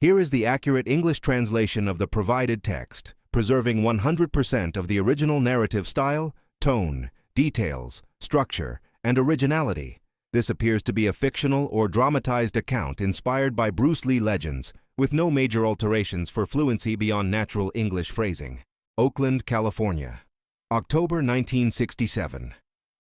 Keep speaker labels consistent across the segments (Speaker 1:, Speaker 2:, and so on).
Speaker 1: Here is the accurate English translation of the provided text, preserving 100% of the original narrative style, tone, details, structure, and originality. This appears to be a fictional or dramatized account inspired by Bruce Lee legends, with no major alterations for fluency beyond natural English phrasing. Oakland, California. October 1967.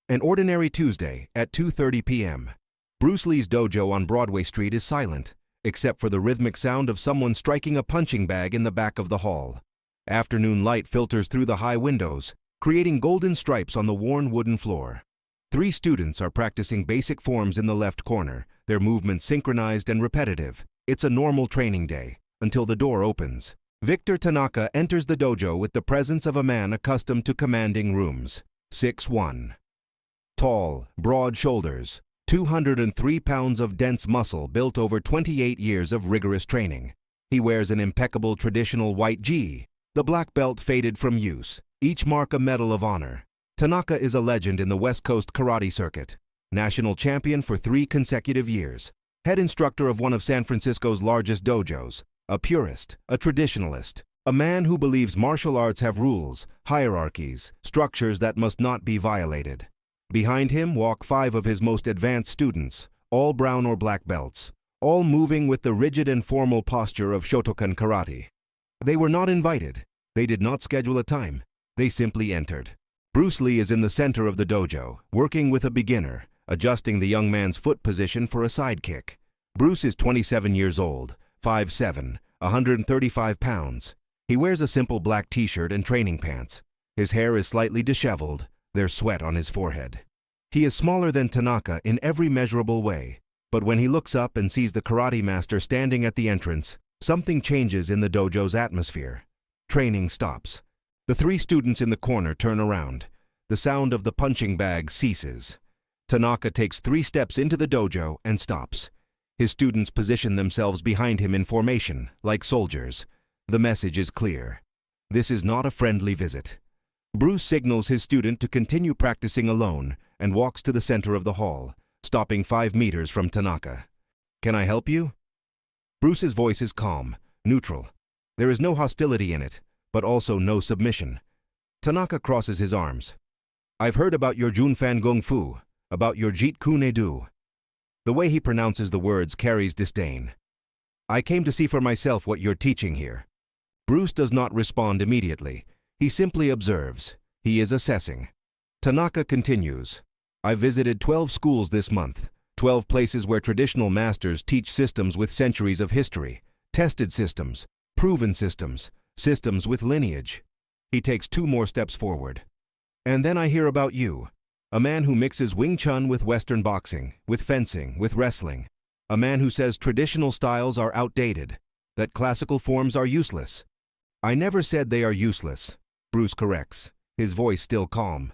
Speaker 1: An ordinary Tuesday at 2:30 p.m. Bruce Lee's dojo on Broadway Street is silent, except for the rhythmic sound of someone striking a punching bag in the back of the hall. Afternoon light filters through the high windows, creating golden stripes on the worn wooden floor. 3 students are practicing basic forms in the left corner, their movements synchronized and repetitive. It's a normal training day, until the door opens. Victor Tanaka enters the dojo with the presence of a man accustomed to commanding rooms. 6'1". Tall, broad shoulders, 203 pounds of dense muscle built over 28 years of rigorous training. He wears an impeccable traditional white gi, the black belt faded from use, each mark a medal of honor. Tanaka is a legend in the West Coast karate circuit, national champion for 3 consecutive years, head instructor of one of San Francisco's largest dojos, a purist, a traditionalist, a man who believes martial arts have rules, hierarchies, structures that must not be violated. Behind him walk 5 of his most advanced students, all brown or black belts, all moving with the rigid and formal posture of Shotokan karate. They were not invited. They did not schedule a time. They simply entered. Bruce Lee is in the center of the dojo, working with a beginner, adjusting the young man's foot position for a side kick. Bruce is 27 years old, 5'7", 135 pounds. He wears a simple black t-shirt and training pants. His hair is slightly disheveled. There's sweat on his forehead. He is smaller than Tanaka in every measurable way, but when he looks up and sees the karate master standing at the entrance, something changes in the dojo's atmosphere. Training stops. The 3 students in the corner turn around. The sound of the punching bag ceases. Tanaka takes 3 steps into the dojo and stops. His students position themselves behind him in formation, like soldiers. The message is clear. This is not a friendly visit. Bruce signals his student to continue practicing alone and walks to the center of the hall, stopping 5 meters from Tanaka. "Can I help you?" Bruce's voice is calm, neutral. There is no hostility in it, but also no submission. Tanaka crosses his arms. "I've heard about your Junfan Gung Fu, about your Jeet Kune Do." The way he pronounces the words carries disdain. "I came to see for myself what you're teaching here." Bruce does not respond immediately. He simply observes. He is assessing. Tanaka continues. "I visited 12 schools this month, 12 places where traditional masters teach systems with centuries of history, tested systems, proven systems, systems with lineage." He takes 2 more steps forward. "And then I hear about you, a man who mixes Wing Chun with Western boxing, with fencing, with wrestling, a man who says traditional styles are outdated, that classical forms are useless." "I never said they are useless," Bruce corrects, his voice still calm.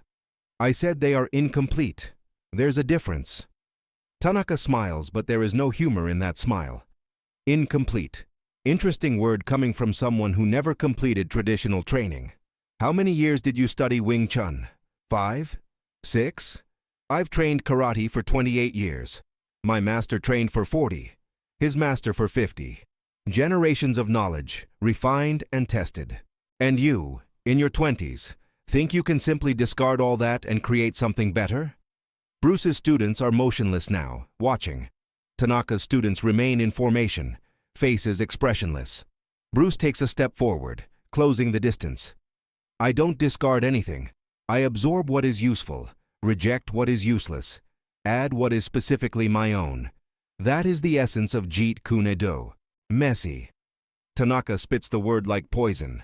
Speaker 1: "I said they are incomplete. There's a difference." Tanaka smiles, but there is no humor in that smile. Incomplete. Interesting word coming from someone who never completed traditional training. "How many years did you study Wing Chun? 5? 6? I've trained karate for 28 years. My master trained for 40. His master for 50. Generations of knowledge, refined and tested. And you, in your 20s, think you can simply discard all that and create something better?" Bruce's students are motionless now, watching. Tanaka's students remain in formation, faces expressionless. Bruce takes a step forward, closing the distance. "I don't discard anything. I absorb what is useful, reject what is useless, add what is specifically my own. That is the essence of Jeet Kune Do. Messy." Tanaka spits the word like poison.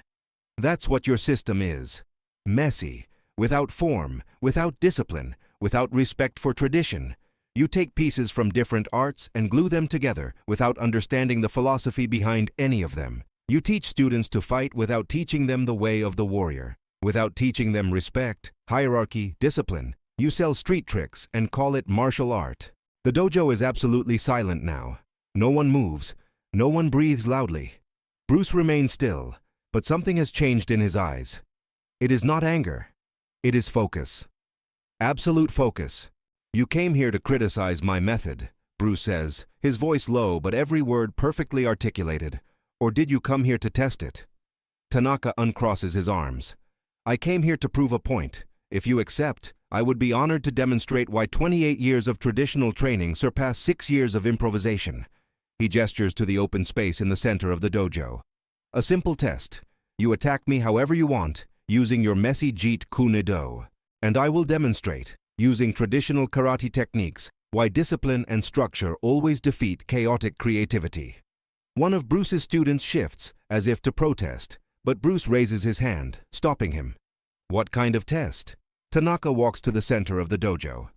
Speaker 1: "That's what your system is. Messy, without form, without discipline, without respect for tradition. You take pieces from different arts and glue them together without understanding the philosophy behind any of them. You teach students to fight without teaching them the way of the warrior, without teaching them respect, hierarchy, discipline. You sell street tricks and call it martial art." The dojo is absolutely silent now. No one moves. No one breathes loudly. Bruce remains still, but something has changed in his eyes. It is not anger. It is focus. Absolute focus. "You came here to criticize my method," Bruce says, his voice low but every word perfectly articulated. Or did you come here to test it? Tanaka uncrosses his arms. I came here to prove a point. If you accept, I would be honored to demonstrate why 28 years of traditional training surpass 6 years of improvisation. He gestures to the open space in the center of the dojo. A simple test. You attack me however you want, using your messy Jeet Kune-do. And I will demonstrate, using traditional karate techniques, why discipline and structure always defeat chaotic creativity. One of Bruce's students shifts, as if to protest, but Bruce raises his hand, stopping him. What kind of test? Tanaka walks to the center of the dojo.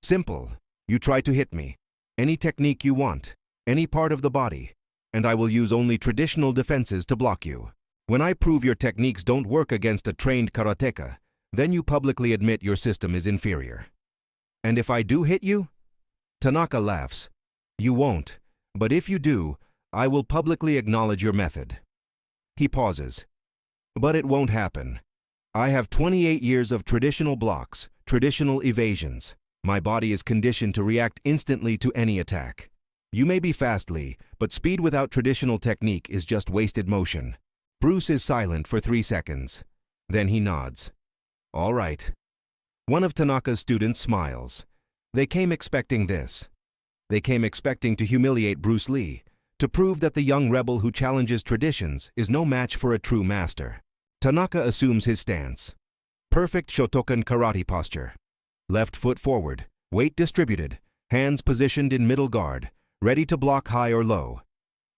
Speaker 1: Simple. You try to hit me. Any technique you want, any part of the body, and I will use only traditional defenses to block you. When I prove your techniques don't work against a trained karateka, then you publicly admit your system is inferior. And if I do hit you? Tanaka laughs. You won't, but if you do, I will publicly acknowledge your method. He pauses. But it won't happen. I have 28 years of traditional blocks, traditional evasions. My body is conditioned to react instantly to any attack. You may be fast, Lee, but speed without traditional technique is just wasted motion. Bruce is silent for 3 seconds. Then he nods. All right. One of Tanaka's students smiles. They came expecting this. They came expecting to humiliate Bruce Lee, to prove that the young rebel who challenges traditions is no match for a true master. Tanaka assumes his stance. Perfect Shotokan karate posture. Left foot forward, weight distributed, hands positioned in middle guard, ready to block high or low.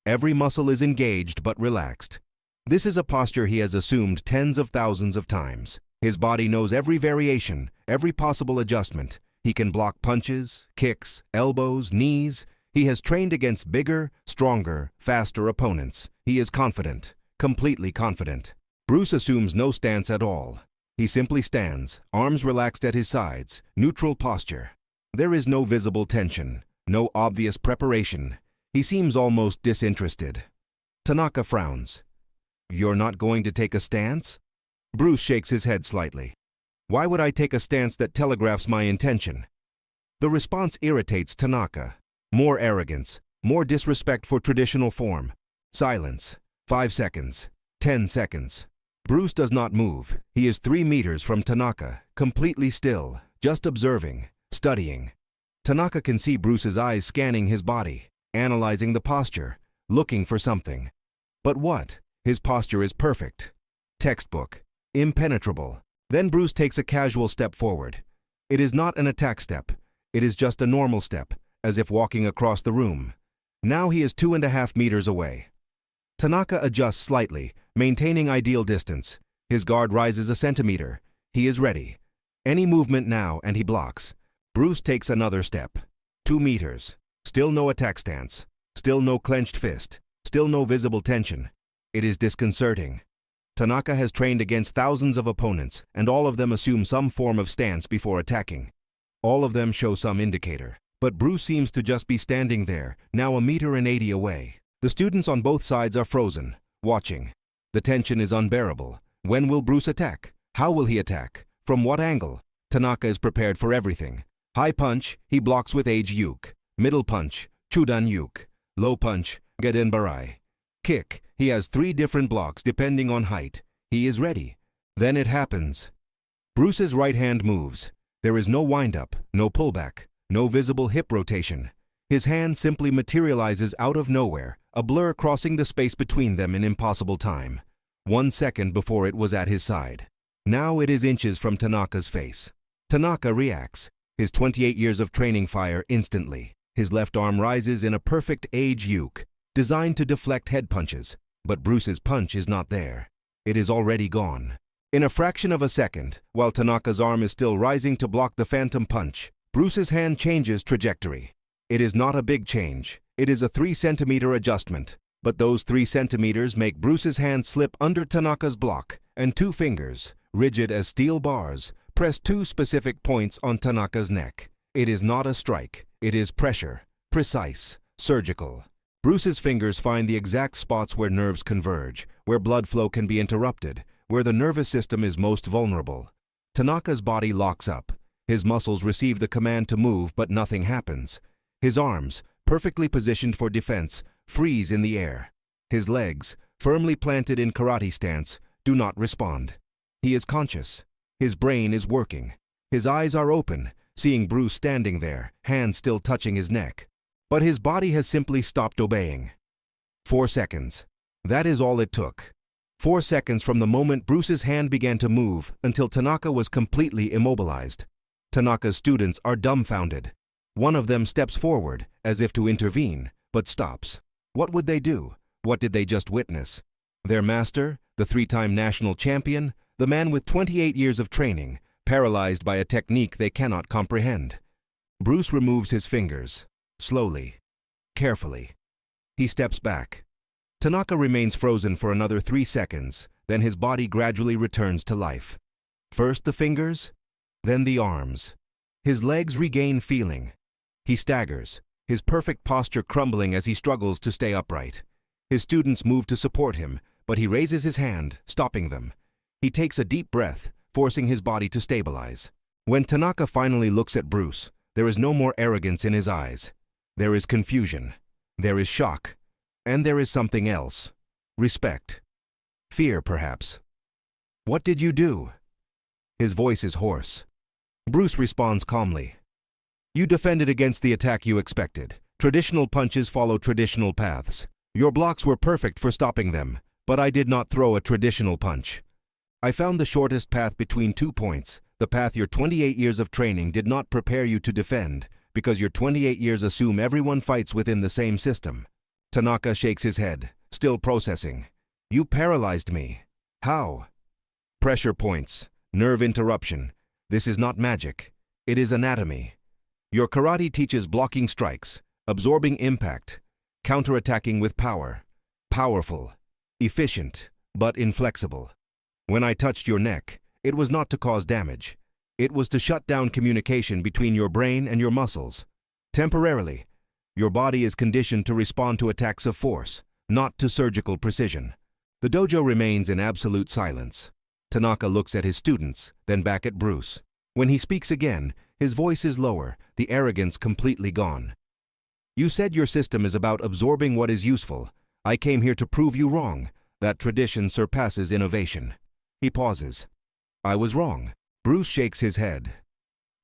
Speaker 1: Every muscle is engaged but relaxed. This is a posture he has assumed tens of thousands of times. His body knows every variation, every possible adjustment. He can block punches, kicks, elbows, knees. He has trained against bigger, stronger, faster opponents. He is confident, completely confident. Bruce assumes no stance at all. He simply stands, arms relaxed at his sides, neutral posture. There is no visible tension, no obvious preparation. He seems almost disinterested. Tanaka frowns. You're not going to take a stance? Bruce shakes his head slightly. Why would I take a stance that telegraphs my intention? The response irritates Tanaka. More arrogance, more disrespect for traditional form. Silence. 5 seconds. 10 seconds. Bruce does not move. He is 3 meters from Tanaka, completely still, just observing, studying. Tanaka can see Bruce's eyes scanning his body, analyzing the posture, looking for something. But what? His posture is perfect. Textbook. Impenetrable. Then Bruce takes a casual step forward. It is not an attack step. It is just a normal step, as if walking across the room. Now he is 2.5 meters away. Tanaka adjusts slightly, maintaining ideal distance. His guard rises a centimeter. He is ready. Any movement now and he blocks. Bruce takes another step. 2 meters. Still no attack stance. Still no clenched fist. Still no visible tension. It is disconcerting. Tanaka has trained against thousands of opponents, and all of them assume some form of stance before attacking. All of them show some indicator. But Bruce seems to just be standing there, now 1.80 meters away. The students on both sides are frozen, watching. The tension is unbearable. When will Bruce attack? How will he attack? From what angle? Tanaka is prepared for everything. High punch, he blocks with Age Yuk. Middle punch, Chudan Yuk. Low punch, Geden Barai. Kick, he has 3 different blocks depending on height. He is ready. Then it happens. Bruce's right hand moves. There is no wind-up, no pullback, no visible hip rotation. His hand simply materializes out of nowhere, a blur crossing the space between them in impossible time. 1 second before it was at his side. Now it is inches from Tanaka's face. Tanaka reacts. His 28 years of training fire instantly. His left arm rises in a perfect Age Yuk, designed to deflect head punches. But Bruce's punch is not there. It is already gone. In a fraction of a second, while Tanaka's arm is still rising to block the phantom punch, Bruce's hand changes trajectory. It is not a big change. It is a 3-centimeter adjustment. But those 3 centimeters make Bruce's hand slip under Tanaka's block, and 2 fingers, rigid as steel bars, press 2 specific points on Tanaka's neck. It is not a strike. It is pressure. Precise. Surgical. Bruce's fingers find the exact spots where nerves converge, where blood flow can be interrupted, where the nervous system is most vulnerable. Tanaka's body locks up. His muscles receive the command to move, but nothing happens. His arms, perfectly positioned for defense, freeze in the air. His legs, firmly planted in karate stance, do not respond. He is conscious. His brain is working. His eyes are open, seeing Bruce standing there, hands still touching his neck. But his body has simply stopped obeying. 4 seconds. That is all it took. 4 seconds from the moment Bruce's hand began to move until Tanaka was completely immobilized. Tanaka's students are dumbfounded. One of them steps forward, as if to intervene, but stops. What would they do? What did they just witness? Their master, the 3-time national champion, the man with 28 years of training, paralyzed by a technique they cannot comprehend. Bruce removes his fingers, slowly, carefully. He steps back. Tanaka remains frozen for another 3 seconds, then his body gradually returns to life. First the fingers, then the arms. His legs regain feeling. He staggers, his perfect posture crumbling as he struggles to stay upright. His students move to support him, but he raises his hand, stopping them. He takes a deep breath, forcing his body to stabilize. When Tanaka finally looks at Bruce, there is no more arrogance in his eyes. There is confusion. There is shock. And there is something else. Respect. Fear, perhaps. "What did you do?" His voice is hoarse. Bruce responds calmly. "You defended against the attack you expected. Traditional punches follow traditional paths. Your blocks were perfect for stopping them, but I did not throw a traditional punch. I found the shortest path between 2 points, the path your 28 years of training did not prepare you to defend, because your 28 years assume everyone fights within the same system." Tanaka shakes his head, still processing. "You paralyzed me. How?" "Pressure points, nerve interruption. This is not magic. It is anatomy. Your karate teaches blocking strikes, absorbing impact, counterattacking with power. Powerful, efficient, but inflexible. When I touched your neck, it was not to cause damage. It was to shut down communication between your brain and your muscles. Temporarily, your body is conditioned to respond to attacks of force, not to surgical precision." The dojo remains in absolute silence. Tanaka looks at his students, then back at Bruce. When he speaks again, his voice is lower, the arrogance completely gone. "You said your system is about absorbing what is useful. I came here to prove you wrong, that tradition surpasses innovation." He pauses. "I was wrong." Bruce shakes his head.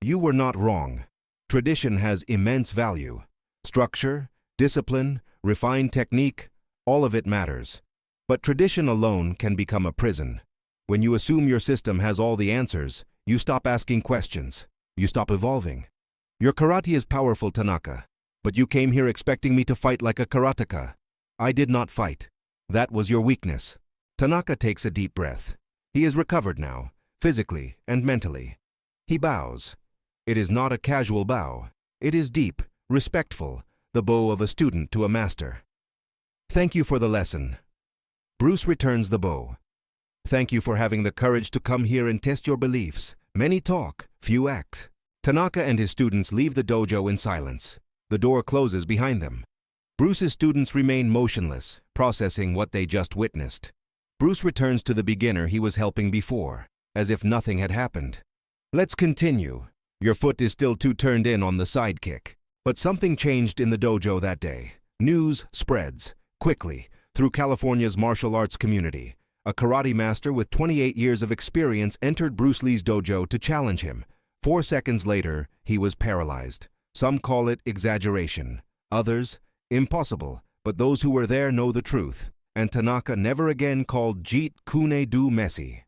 Speaker 1: "You were not wrong. Tradition has immense value. Structure, discipline, refined technique, all of it matters. But tradition alone can become a prison. When you assume your system has all the answers, you stop asking questions. You stop evolving. Your karate is powerful, Tanaka, but you came here expecting me to fight like a karateka. I did not fight. That was your weakness." Tanaka takes a deep breath. He is recovered now, physically and mentally. He bows. It is not a casual bow. It is deep, respectful, the bow of a student to a master. "Thank you for the lesson." Bruce returns the bow. "Thank you for having the courage to come here and test your beliefs. Many talk, few act." Tanaka and his students leave the dojo in silence. The door closes behind them. Bruce's students remain motionless, processing what they just witnessed. Bruce returns to the beginner he was helping before, as if nothing had happened. "Let's continue. Your foot is still too turned in on the side kick." But something changed in the dojo that day. News spreads, quickly, through California's martial arts community. A karate master with 28 years of experience entered Bruce Lee's dojo to challenge him. 4 seconds later, he was paralyzed. Some call it exaggeration. Others, impossible. But those who were there know the truth. And Tanaka never again called Jeet Kune Do Messi.